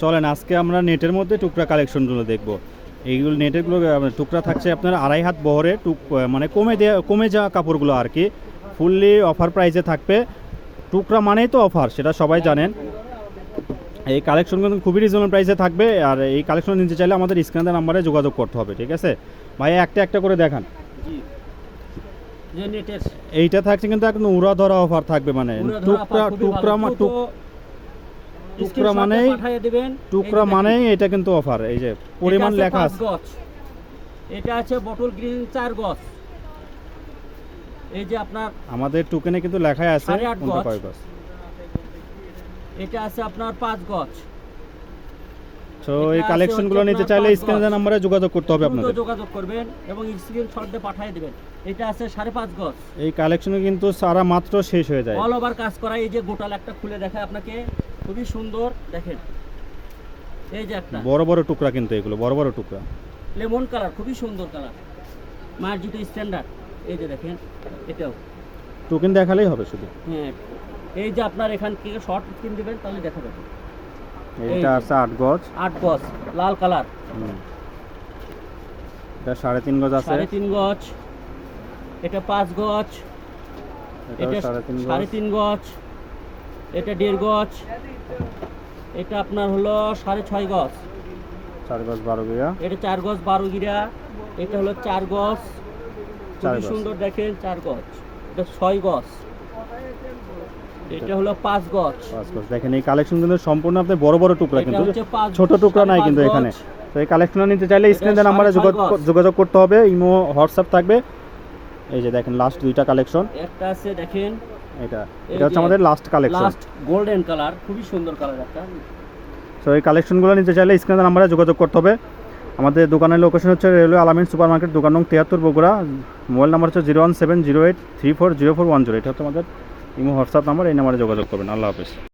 চলেন আজকে আমরা নেটের মধ্যে টুকরা কালেকশনগুলো দেখব। এইগুলো নেটেরগুলো টুকরা থাকছে আপনার 2.5 হাত বহরে মানে কমে যাওয়া কাপড়গুলো আর কি, ফুললি অফার প্রাইসে থাকবে। টুকরা মানেই তো অফার, সেটা সবাই জানেন। এই কালেকশনগুলো খুবই রিজনেবল প্রাইসে থাকবে। আর এই কালেকশন নিতে চাইলে আমাদের স্ক্রিনের নাম্বারে যোগাযোগ করতে হবে, ঠিক আছে ভাই? একটা একটা করে দেখান। এইটা থাকছে কিন্তু একদম উড়া ধরা অফার থাকবে, মানে টুকরা মানেই এটা কিন্তু অফার। এই যে পরিমাণ লেখা আছে, এটা আছে বটল গ্রিন 4 গজ। এই যে আপনার আমাদের টোকেনে কিন্তু লেখাই আছে কোনটা কয় গজ। এটা আছে আপনার 5 গজ। তো এই কালেকশনগুলো নিতে চাইলে স্ক্রিনের নম্বরে যোগাযোগ করতে হবে আপনাদের। যোগাযোগ করবেন এবং স্ক্রিনশট দিয়ে পাঠিয়ে দিবেন। এটা আছে 5.5 গজ। এই কালেকশন কিন্তু সারা মাত্র শেষ হয়ে যায়, অল ওভার কাজ করা। এই যে গোটাল একটা খুলে দেখায় আপনাকে, খুবই সুন্দর দেখেন। এই যে একটা বড় বড় টুকরা, কিন্তু এগুলো বড় বড় টুকরা, লেমন কালার, খুবই সুন্দর কালার, মার জুতো স্ট্যান্ডার্ড। এই যে দেখেন, এটাও টোকেন দেখালেই হবে শুধু। হ্যাঁ, এই যে আপনার এখান থেকে শর্ট স্ক্রিন দিবেন তাহলে দেখা যাবে। এটা আছে 8 গজ, 8 গজ লাল কালার। এটা 3.5 গজ আছে, 3.5 গজ। এটা 5 গজ, এটা 3.5 গজ, এটা 1.5 গজ, এটা আপনার হলো 6.5 গজ, 4 গজ 12 গিরা, এটা 4 গজ 12 গিরা, এটা হলো 4 গজ, খুবই সুন্দর দেখেন 4 গজ, এটা 6 গজ, এটা হলো 5 গজ। 5 গজ দেখেন। এই কালেকশন কিন্তু সম্পূর্ণ আপনার বড় বড় টুকরা, কিন্তু ছোট টুকরা নাই কিন্তু এখানে। তো এই কালেকশন নিতে চাইলে স্ক্রিনের নাম্বারে যোগাযোগ করতে হবে, ইমো হোয়াটসঅ্যাপ থাকবে। এই যে দেখেন লাস্ট দুইটা কালেকশন, একটা আছে দেখেন, এটা হচ্ছে আমাদের last collection, last golden colour, খুবই সুন্দর কালার একটা। তো এই কালেকশনগুলো নিতে চাইলে স্ক্রিনের নাম্বারে যোগাযোগ করতে হবে। আমাদের দোকানের লোকেশন হচ্ছে রেলওয়ে আলামিন সুপার মার্কেট, দোকান নং 73, বগুড়া। মোবাইল নাম্বার হচ্ছে 01708340410। এটা হচ্ছে আমাদের ইমো হোয়াটসঅ্যাপ নাম্বার, এই নাম্বারে যোগাযোগ করবেন। আল্লাহ হাফেজ।